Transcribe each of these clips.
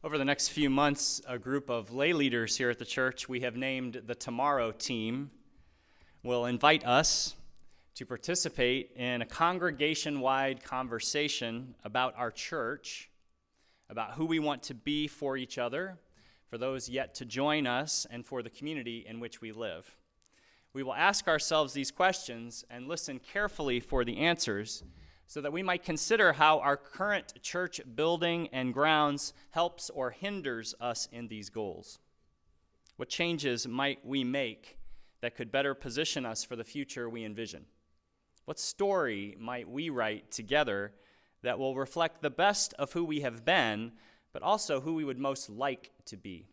Over the next few months, a group of lay leaders here at the church we have named the Tomorrow Team will invite us to participate in a congregation-wide conversation about our church, about who we want to be for each other, for those yet to join us, and for the community in which we live. We will ask ourselves these questions and listen carefully for the answers so that we might consider how our current church building and grounds helps or hinders us in these goals. What changes might we make that could better position us for the future we envision? What story might we write together that will reflect the best of who we have been, but also who we would most like to be?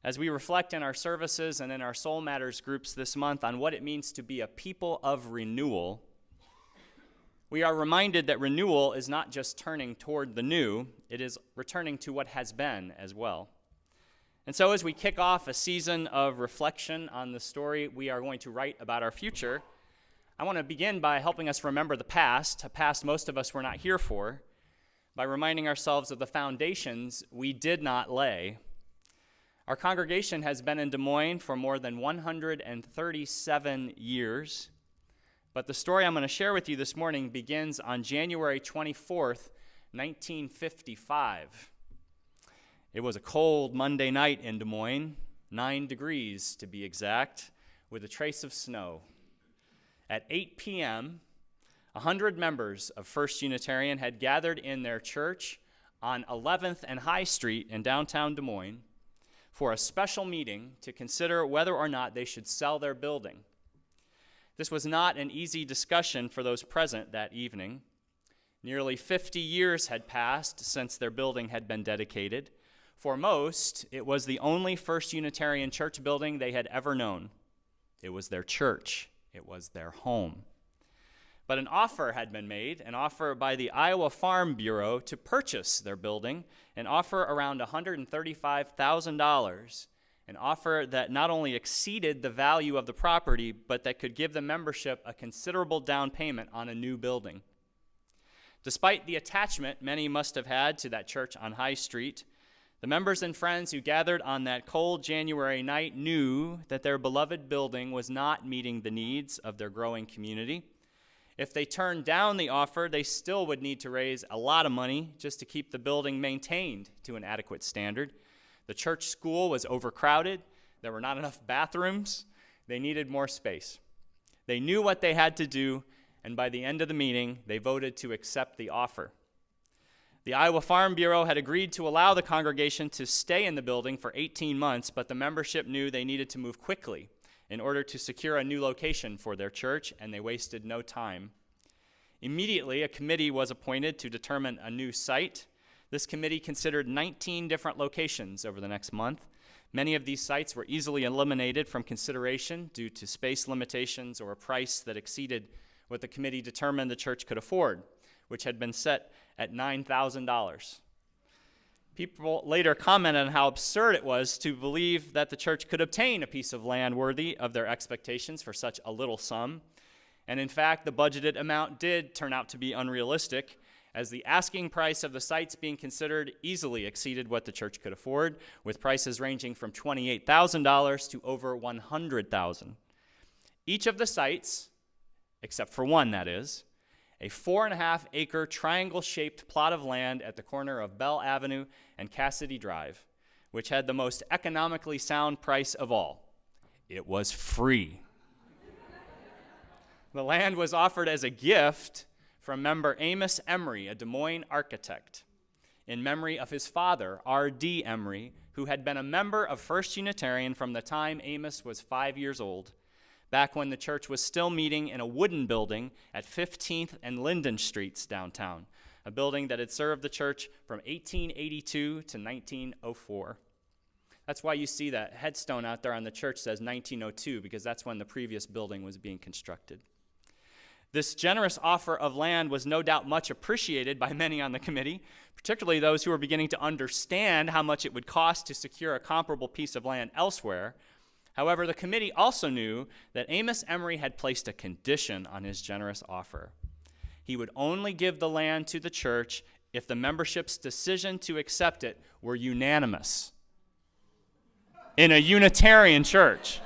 As we reflect in our services and in our Soul Matters groups this month on what it means to be a people of renewal, we are reminded that renewal is not just turning toward the new, it is returning to what has been as well. And so as we kick off a season of reflection on the story we are going to write about our future, I want to begin by helping us remember the past, a past most of us were not here for, by reminding ourselves of the foundations we did not lay. Our congregation has been in Des Moines for more than 137 years. But the story I'm going to share with you this morning begins on January 24th, 1955. It was a cold Monday night in Des Moines, 9 degrees to be exact, with a trace of snow. At 8 p.m., 100 members of First Unitarian had gathered in their church on 11th and High Street in downtown Des Moines for a special meeting to consider whether or not they should sell their building. This was not an easy discussion for those present that evening. Nearly 50 years had passed since their building had been dedicated. For most, it was the only First Unitarian church building they had ever known. It was their church. It was their home. But an offer had been made, an offer by the Iowa Farm Bureau to purchase their building, an offer around $135,000, an offer that not only exceeded the value of the property, but that could give the membership a considerable down payment on a new building. Despite the attachment many must have had to that church on High Street, the members and friends who gathered on that cold January night knew that their beloved building was not meeting the needs of their growing community. If they turned down the offer, they still would need to raise a lot of money just to keep the building maintained to an adequate standard. The church school was overcrowded. There were not enough bathrooms. They needed more space. They knew what they had to do, and by the end of the meeting, they voted to accept the offer. The Iowa Farm Bureau had agreed to allow the congregation to stay in the building for 18 months, but the membership knew they needed to move quickly in order to secure a new location for their church, and they wasted no time. Immediately, a committee was appointed to determine a new site. This committee considered 19 different locations over the next month. Many of these sites were easily eliminated from consideration due to space limitations or a price that exceeded what the committee determined the church could afford, which had been set at $9,000. People later commented on how absurd it was to believe that the church could obtain a piece of land worthy of their expectations for such a little sum. And in fact, the budgeted amount did turn out to be unrealistic, as the asking price of the sites being considered easily exceeded what the church could afford, with prices ranging from $28,000 to over $100,000. Each of the sites, except for one that is, a 4.5-acre triangle-shaped plot of land at the corner of Bell Avenue and Cassidy Drive, which had the most economically sound price of all. It was free. The land was offered as a gift from member Amos Emery, a Des Moines architect, in memory of his father, R.D. Emery, who had been a member of First Unitarian from the time Amos was 5 years old, back when the church was still meeting in a wooden building at 15th and Linden Streets downtown, a building that had served the church from 1882 to 1904. That's why you see that headstone out there on the church says 1902, because that's when the previous building was being constructed. This generous offer of land was no doubt much appreciated by many on the committee, particularly those who were beginning to understand how much it would cost to secure a comparable piece of land elsewhere. However, the committee also knew that Amos Emery had placed a condition on his generous offer. He would only give the land to the church if the membership's decision to accept it were unanimous in a Unitarian church.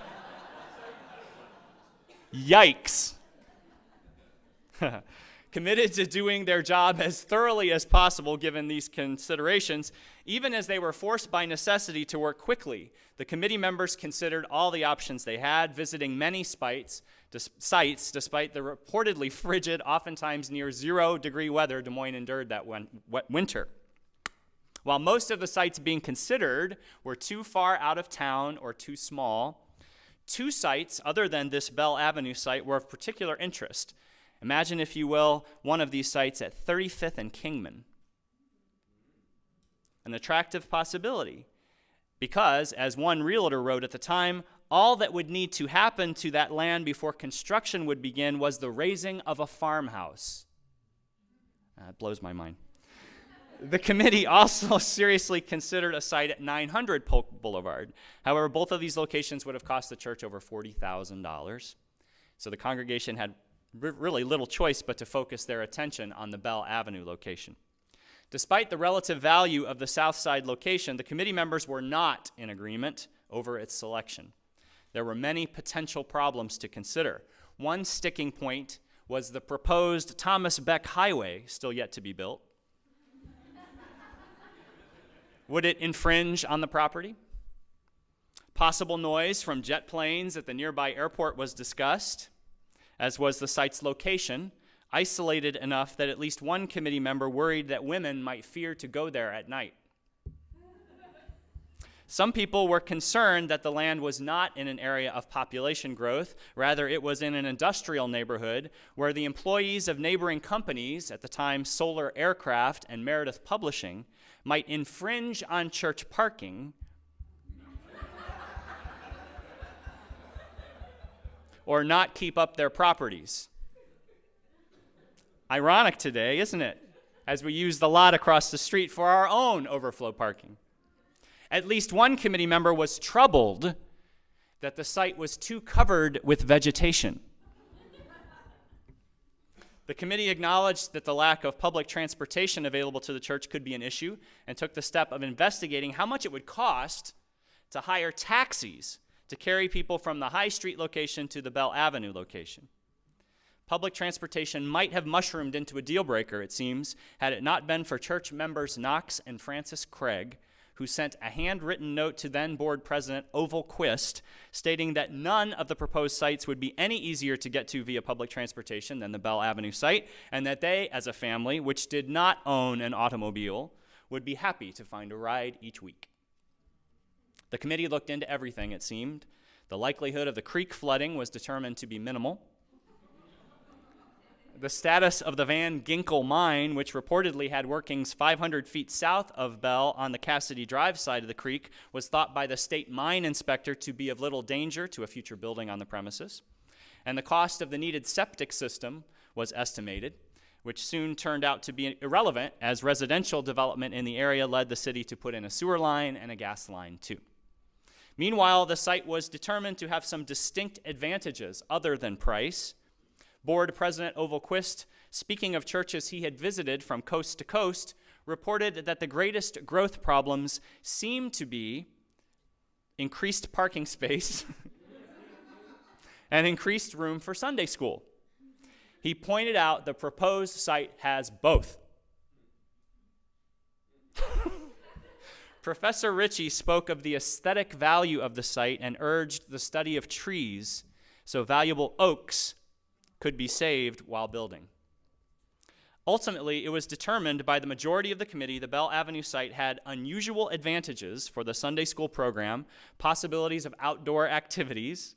Yikes. Committed to doing their job as thoroughly as possible given these considerations, even as they were forced by necessity to work quickly, the committee members considered all the options they had, visiting many sites despite the reportedly frigid, oftentimes near 0-degree weather Des Moines endured that winter. While most of the sites being considered were too far out of town or too small, 2 sites other than this Bell Avenue site were of particular interest. Imagine, if you will, one of these sites at 35th and Kingman. An attractive possibility because, as one realtor wrote at the time, all that would need to happen to that land before construction would begin was the raising of a farmhouse. That blows my mind. The committee also seriously considered a site at 900 Polk Boulevard. However, both of these locations would have cost the church over $40,000. So the congregation had really little choice but to focus their attention on the Bell Avenue location. Despite the relative value of the south side location, the committee members were not in agreement over its selection. There were many potential problems to consider. One sticking point was the proposed Thomas Beck Highway, still yet to be built. Would it infringe on the property? Possible noise from jet planes at the nearby airport was discussed, as was the site's location, isolated enough that at least one committee member worried that women might fear to go there at night. Some people were concerned that the land was not in an area of population growth. Rather, it was in an industrial neighborhood where the employees of neighboring companies, at the time Solar Aircraft and Meredith Publishing, might infringe on church parking or not keep up their properties. Ironic today, isn't it? As we use the lot across the street for our own overflow parking. At least one committee member was troubled that the site was too covered with vegetation. The committee acknowledged that the lack of public transportation available to the church could be an issue and took the step of investigating how much it would cost to hire taxis to carry people from the High Street location to the Bell Avenue location. Public transportation might have mushroomed into a deal breaker, it seems, had it not been for church members Knox and Francis Craig, who sent a handwritten note to then board president Oval Quist stating that none of the proposed sites would be any easier to get to via public transportation than the Bell Avenue site, and that they, as a family which did not own an automobile, would be happy to find a ride each week. The committee looked into everything, it seemed. The likelihood of the creek flooding was determined to be minimal. The status of the Van Ginkel mine, which reportedly had workings 500 feet south of Bell on the Cassidy Drive side of the creek, was thought by the state mine inspector to be of little danger to a future building on the premises. And the cost of the needed septic system was estimated, which soon turned out to be irrelevant as residential development in the area led the city to put in a sewer line and a gas line too. Meanwhile, the site was determined to have some distinct advantages other than price. Board President Oval Quist, speaking of churches he had visited from coast to coast, reported that the greatest growth problems seemed to be increased parking space and increased room for Sunday school. He pointed out the proposed site has both. Professor Ritchie spoke of the aesthetic value of the site and urged the study of trees, so valuable oaks could be saved while building. Ultimately, it was determined by the majority of the committee the Bell Avenue site had unusual advantages for the Sunday school program, possibilities of outdoor activities,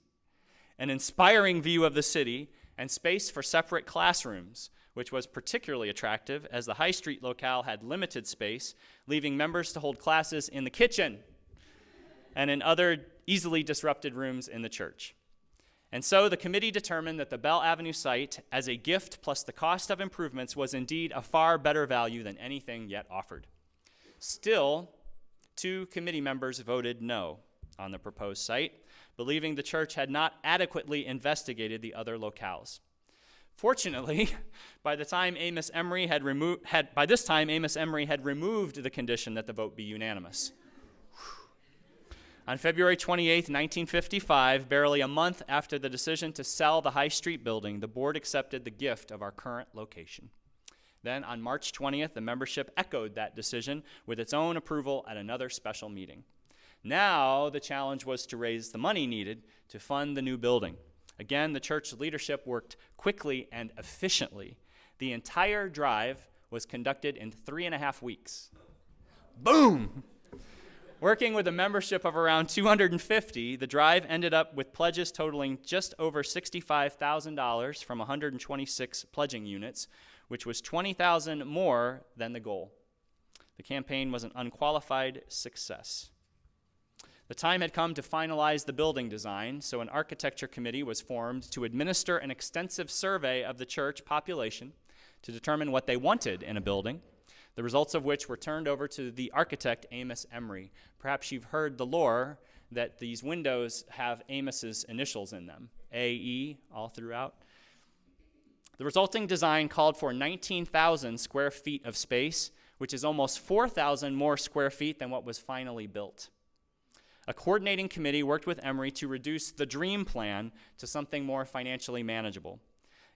an inspiring view of the city, and space for separate classrooms, which was particularly attractive as the High Street locale had limited space, leaving members to hold classes in the kitchen and in other easily disrupted rooms in the church. And so the committee determined that the Bell Avenue site, as a gift plus the cost of improvements, was indeed a far better value than anything yet offered. Still, 2 committee members voted no on the proposed site, believing the church had not adequately investigated the other locales. Fortunately, by this time Amos Emery had removed the condition that the vote be unanimous. On February 28, 1955, barely a month after the decision to sell the High Street building, the board accepted the gift of our current location. Then, on March 20th, the membership echoed that decision with its own approval at another special meeting. Now, the challenge was to raise the money needed to fund the new building. Again, the church leadership worked quickly and efficiently. The entire drive was conducted in 3.5 weeks. Boom! Working with a membership of around 250, the drive ended up with pledges totaling just over $65,000 from 126 pledging units, which was $20,000 more than the goal. The campaign was an unqualified success. The time had come to finalize the building design, so an architecture committee was formed to administer an extensive survey of the church population to determine what they wanted in a building, the results of which were turned over to the architect Amos Emery. Perhaps you've heard the lore that these windows have Amos's initials in them, A-E, all throughout. The resulting design called for 19,000 square feet of space, which is almost 4,000 more square feet than what was finally built. A coordinating committee worked with Emery to reduce the dream plan to something more financially manageable.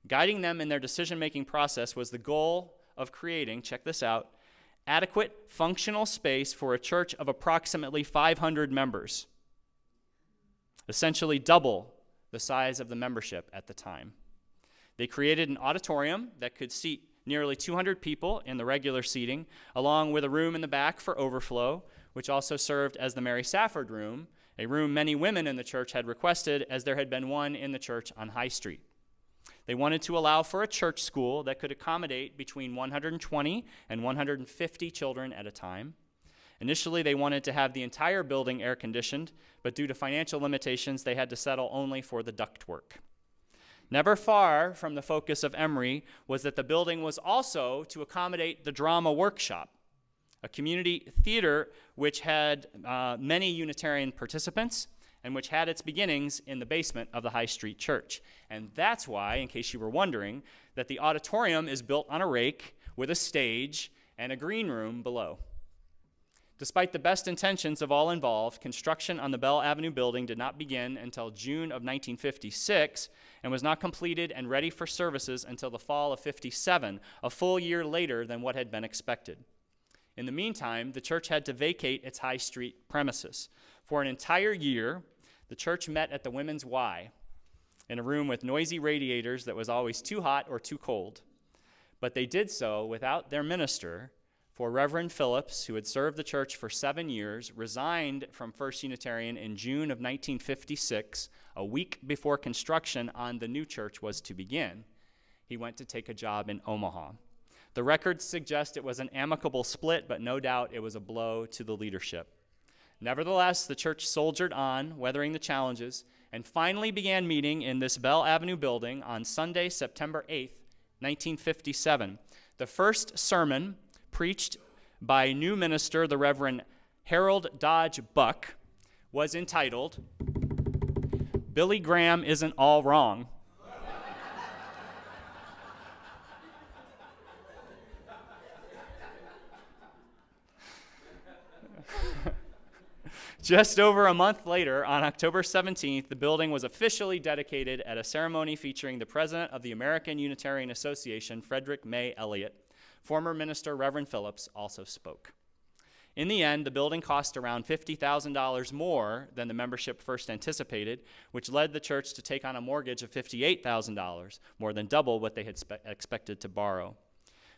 Guiding them in their decision-making process was the goal of creating, check this out, adequate functional space for a church of approximately 500 members, essentially double the size of the membership at the time. They created an auditorium that could seat nearly 200 people in the regular seating, along with a room in the back for overflow, which also served as the Mary Safford room, a room many women in the church had requested, as there had been one in the church on High Street. They wanted to allow for a church school that could accommodate between 120 and 150 children at a time. Initially, they wanted to have the entire building air-conditioned, but due to financial limitations, they had to settle only for the ductwork. Never far from the focus of Emery was that the building was also to accommodate the drama workshop, a community theater which had many Unitarian participants and which had its beginnings in the basement of the High Street Church. And that's why, in case you were wondering, that the auditorium is built on a rake with a stage and a green room below. Despite the best intentions of all involved, construction on the Bell Avenue building did not begin until June of 1956 and was not completed and ready for services until the fall of '57, a full year later than what had been expected. In the meantime, the church had to vacate its High Street premises. For an entire year, the church met at the Women's Y in a room with noisy radiators that was always too hot or too cold. But they did so without their minister, for Reverend Phillips, who had served the church for 7 years, resigned from First Unitarian in June of 1956, a week before construction on the new church was to begin. He went to take a job in Omaha. The records suggest it was an amicable split, but no doubt it was a blow to the leadership. Nevertheless, the church soldiered on, weathering the challenges, and finally began meeting in this Bell Avenue building on Sunday, September 8th, 1957. The first sermon, preached by new minister, the Reverend Harold Dodge Buck, was entitled, "Billy Graham Isn't All Wrong." Just over a month later, on October 17th, the building was officially dedicated at a ceremony featuring the president of the American Unitarian Association, Frederick May Elliott. Former minister Reverend Phillips also spoke. In the end, the building cost around $50,000 more than the membership first anticipated, which led the church to take on a mortgage of $58,000, more than double what they had expected to borrow.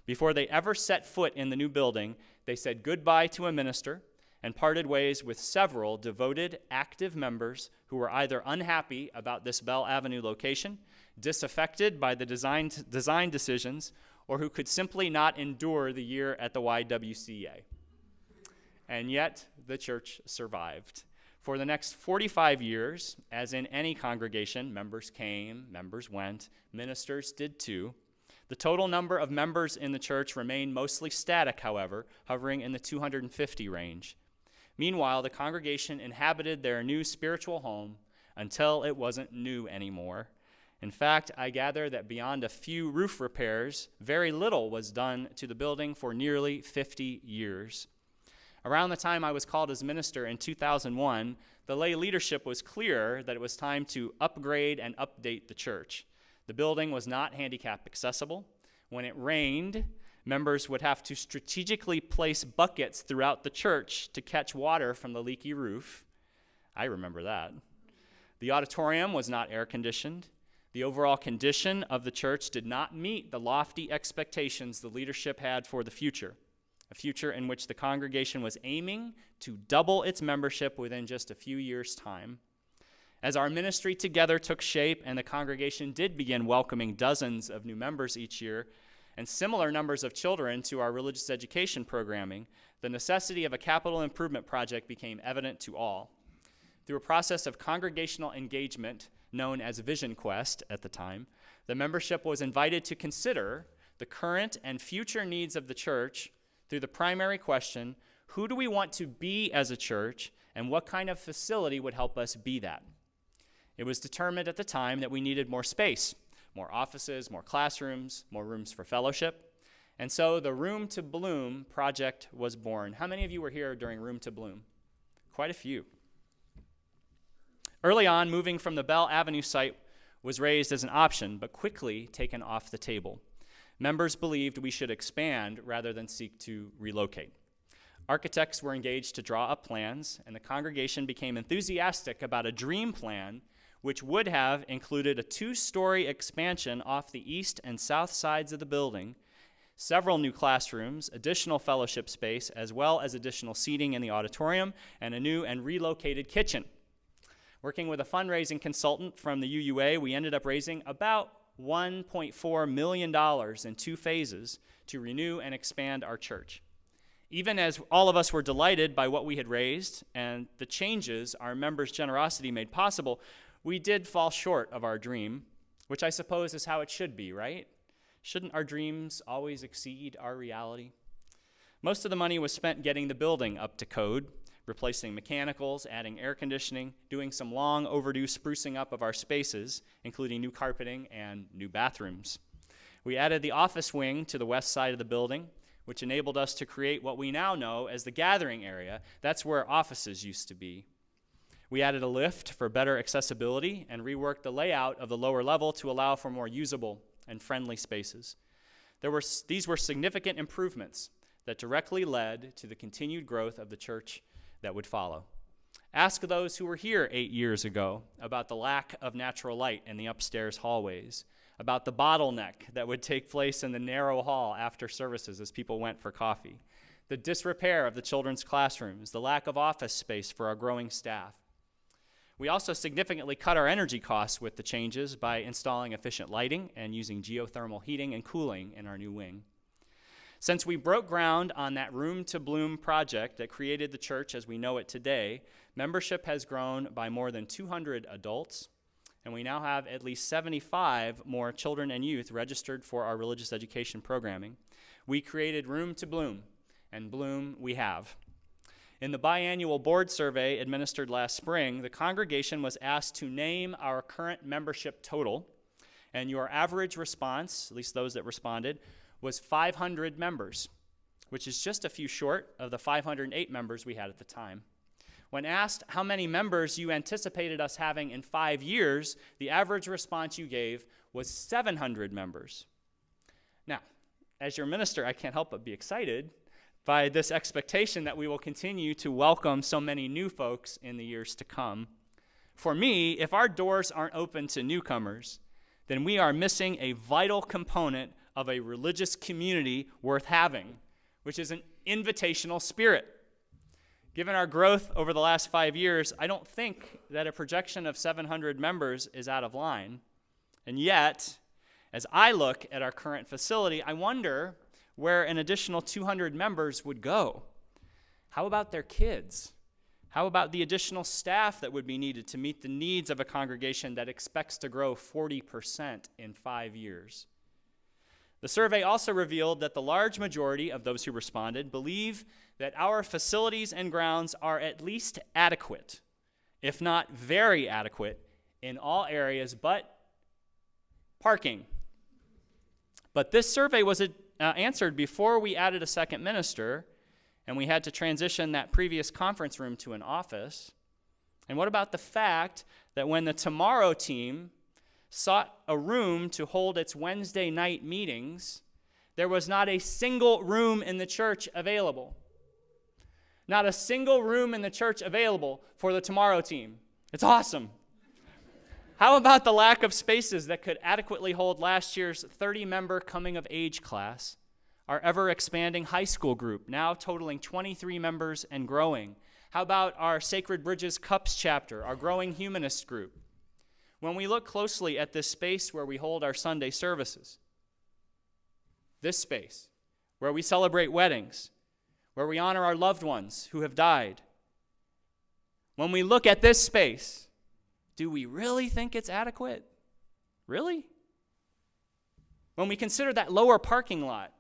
Before they ever set foot in the new building, they said goodbye to a minister and parted ways with several devoted, active members who were either unhappy about this Bell Avenue location, disaffected by the design decisions, or who could simply not endure the year at the YWCA. And yet, the church survived. For the next 45 years, as in any congregation, members came, members went, ministers did too. The total number of members in the church remained mostly static, however, hovering in the 250 range. Meanwhile, the congregation inhabited their new spiritual home until it wasn't new anymore. In fact, I gather that beyond a few roof repairs, very little was done to the building for nearly 50 years. Around the time I was called as minister in 2001, the lay leadership was clear that it was time to upgrade and update the church. The building was not handicap accessible. When it rained, members would have to strategically place buckets throughout the church to catch water from the leaky roof. I remember that. The auditorium was not air-conditioned. The overall condition of the church did not meet the lofty expectations the leadership had for the future, a future in which the congregation was aiming to double its membership within just a few years' time. As our ministry together took shape and the congregation did begin welcoming dozens of new members each year and similar numbers of children to our religious education programming, the necessity of a capital improvement project became evident to all. Through a process of congregational engagement known as Vision Quest at the time, the membership was invited to consider the current and future needs of the church through the primary question, who do we want to be as a church, and what kind of facility would help us be that? It was determined at the time that we needed more space, more offices, more classrooms, more rooms for fellowship, and so the Room to Bloom project was born. How many of you were here during Room to Bloom? Quite a few. Early on, moving from the Bell Avenue site was raised as an option, but quickly taken off the table. Members believed we should expand rather than seek to relocate. Architects were engaged to draw up plans, and the congregation became enthusiastic about a dream plan which would have included a 2-story expansion off the east and south sides of the building, several new classrooms, additional fellowship space, as well as additional seating in the auditorium, and a new and relocated kitchen. Working with a fundraising consultant from the UUA, we ended up raising about $1.4 million in 2 phases to renew and expand our church. Even as all of us were delighted by what we had raised and the changes our members' generosity made possible, we did fall short of our dream, which I suppose is how it should be, right? Shouldn't our dreams always exceed our reality? Most of the money was spent getting the building up to code, replacing mechanicals, adding air conditioning, doing some long overdue sprucing up of our spaces, including new carpeting and new bathrooms. We added the office wing to the west side of the building, which enabled us to create what we now know as the gathering area. That's where offices used to be. We added a lift for better accessibility and reworked the layout of the lower level to allow for more usable and friendly spaces. These were significant improvements that directly led to the continued growth of the church that would follow. Ask those who were here 8 years ago about the lack of natural light in the upstairs hallways, about the bottleneck that would take place in the narrow hall after services as people went for coffee, the disrepair of the children's classrooms, the lack of office space for our growing staff. We also significantly cut our energy costs with the changes by installing efficient lighting and using geothermal heating and cooling in our new wing. Since we broke ground on that Room to Bloom project that created the church as we know it today, membership has grown by more than 200 adults, and we now have at least 75 more children and youth registered for our religious education programming. We created Room to Bloom, and bloom we have. In the biannual board survey administered last spring, the congregation was asked to name our current membership total, and your average response, at least those that responded, was 500 members, which is just a few short of the 508 members we had at the time. When asked how many members you anticipated us having in 5 years, the average response you gave was 700 members. Now, as your minister, I can't help but be excited by this expectation that we will continue to welcome so many new folks in the years to come. For me, if our doors aren't open to newcomers, then we are missing a vital component of a religious community worth having, which is an invitational spirit. Given our growth over the last 5 years, I don't think that a projection of 700 members is out of line. And yet, as I look at our current facility, I wonder where an additional 200 members would go. How about their kids? How about the additional staff that would be needed to meet the needs of a congregation that expects to grow 40% in 5 years? The survey also revealed that the large majority of those who responded believe that our facilities and grounds are at least adequate, if not very adequate, in all areas but Parking. But this survey was answered before we added a second minister, and we had to transition that previous conference room to an office. And what about the fact that when the Tomorrow team sought a room to hold its Wednesday night meetings, there was not a single room in the church available? Not a single room in the church available for the Tomorrow team. It's awesome. How about the lack of spaces that could adequately hold last year's 30-member coming-of-age class, our ever-expanding high school group, now totaling 23 members and growing? How about our Sacred Bridges Cups chapter, our growing humanist group? When we look closely at this space where we hold our Sunday services, this space where we celebrate weddings, where we honor our loved ones who have died, when we look at this space, do we really think it's adequate? Really? When we consider that lower parking lot,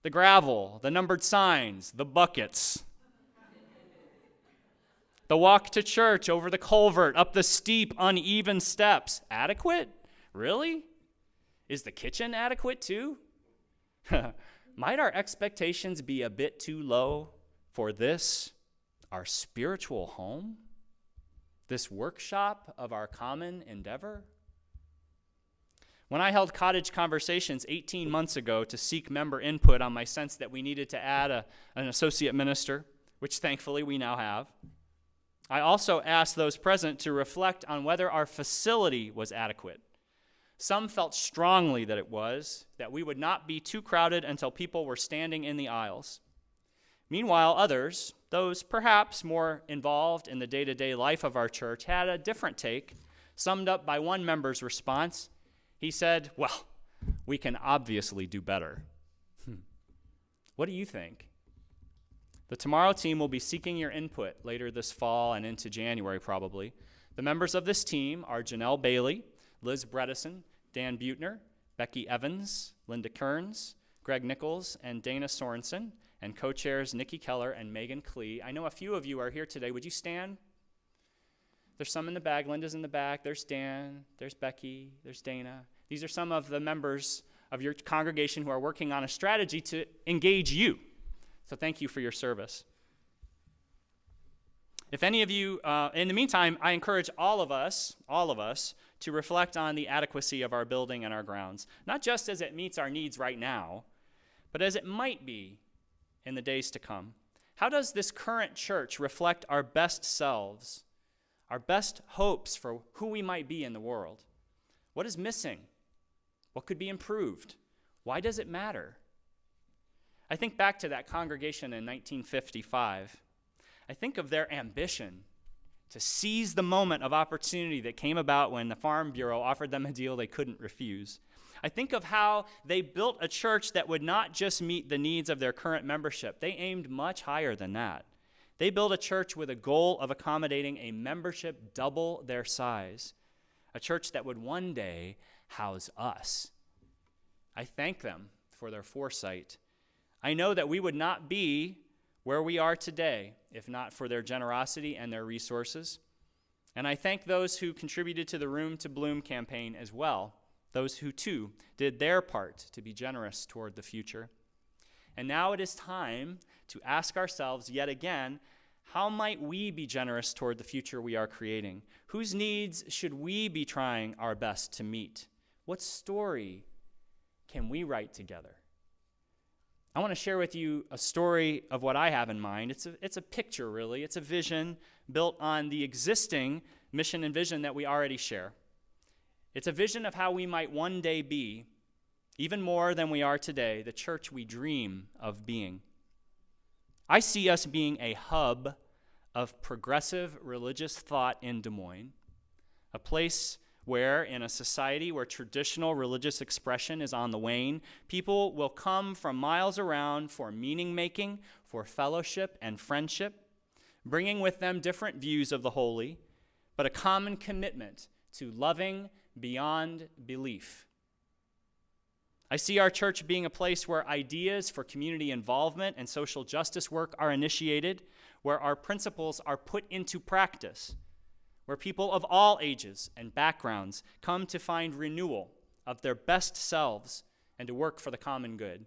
the gravel, the numbered signs, the buckets, the walk to church over the culvert, up the steep, uneven steps, adequate? Really? Is the kitchen adequate too? Might our expectations be a bit too low for this, our spiritual home? This workshop of our common endeavor? When I held cottage conversations 18 months ago to seek member input on my sense that we needed to add an associate minister, which thankfully we now have, I also asked those present to reflect on whether our facility was adequate. Some felt strongly that it was, that we would not be too crowded until people were standing in the aisles. Meanwhile, others, those perhaps more involved in the day-to-day life of our church, had a different take, summed up by one member's response. He said, "Well, we can obviously do better." What do you think? The Tomorrow team will be seeking your input later this fall and into January probably. The members of this team are Janelle Bailey, Liz Bredesen, Dan Butner, Becky Evans, Linda Kearns, Greg Nichols, and Dana Sorensen, and co-chairs Nikki Keller and Megan Klee. I know a few of you are here today. Would you stand? There's some in the back. Linda's in the back. There's Dan. There's Becky. There's Dana. These are some of the members of your congregation who are working on a strategy to engage you. So thank you for your service. If any of you, in the meantime, I encourage all of us, to reflect on the adequacy of our building and our grounds, not just as it meets our needs right now, but as it might be in the days to come. How does this current church reflect our best selves, our best hopes for who we might be in the world? What is missing? What could be improved? Why does it matter? I think back to that congregation in 1955. I think of their ambition to seize the moment of opportunity that came about when the Farm Bureau offered them a deal they couldn't refuse. I think of how they built a church that would not just meet the needs of their current membership. They aimed much higher than that. They built a church with a goal of accommodating a membership double their size, a church that would one day house us. I thank them for their foresight. I know that we would not be where we are today if not for their generosity and their resources. And I thank those who contributed to the Room to Bloom campaign as well, those who too did their part to be generous toward the future. And now it is time to ask ourselves yet again, how might we be generous toward the future we are creating? Whose needs should we be trying our best to meet? What story can we write together? I want to share with you a story of what I have in mind. It's a picture, really. It's a vision built on the existing mission and vision that we already share. It's a vision of how we might one day be, even more than we are today, the church we dream of being. I see us being a hub of progressive religious thought in Des Moines, a place where, in a society where traditional religious expression is on the wane, people will come from miles around for meaning-making, for fellowship and friendship, bringing with them different views of the holy, but a common commitment to loving beyond belief. I see our church being a place where ideas for community involvement and social justice work are initiated, where our principles are put into practice, where people of all ages and backgrounds come to find renewal of their best selves and to work for the common good.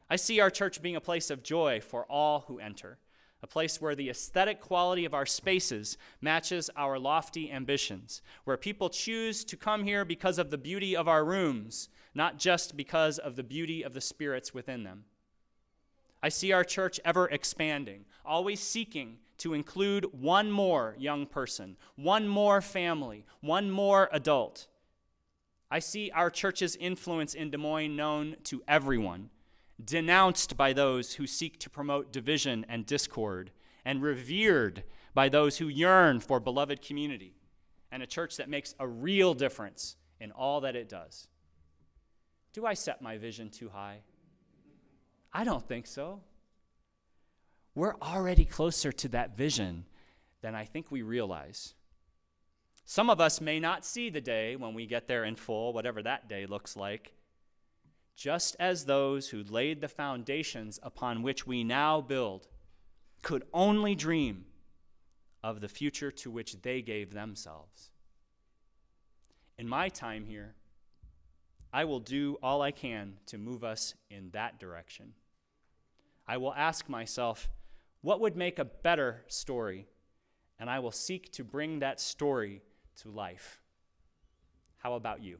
I see our church being a place of joy for all who enter, a place where the aesthetic quality of our spaces matches our lofty ambitions, where people choose to come here because of the beauty of our rooms, not just because of the beauty of the spirits within them. I see our church ever expanding, always seeking to include one more young person, one more family, one more adult. I see our church's influence in Des Moines known to everyone, denounced by those who seek to promote division and discord, and revered by those who yearn for beloved community, and a church that makes a real difference in all that it does. Do I set my vision too high? I don't think so. We're already closer to that vision than I think we realize. Some of us may not see the day when we get there in full, whatever that day looks like, just as those who laid the foundations upon which we now build could only dream of the future to which they gave themselves. In my time here, I will do all I can to move us in that direction. I will ask myself, what would make a better story? And I will seek to bring that story to life. How about you?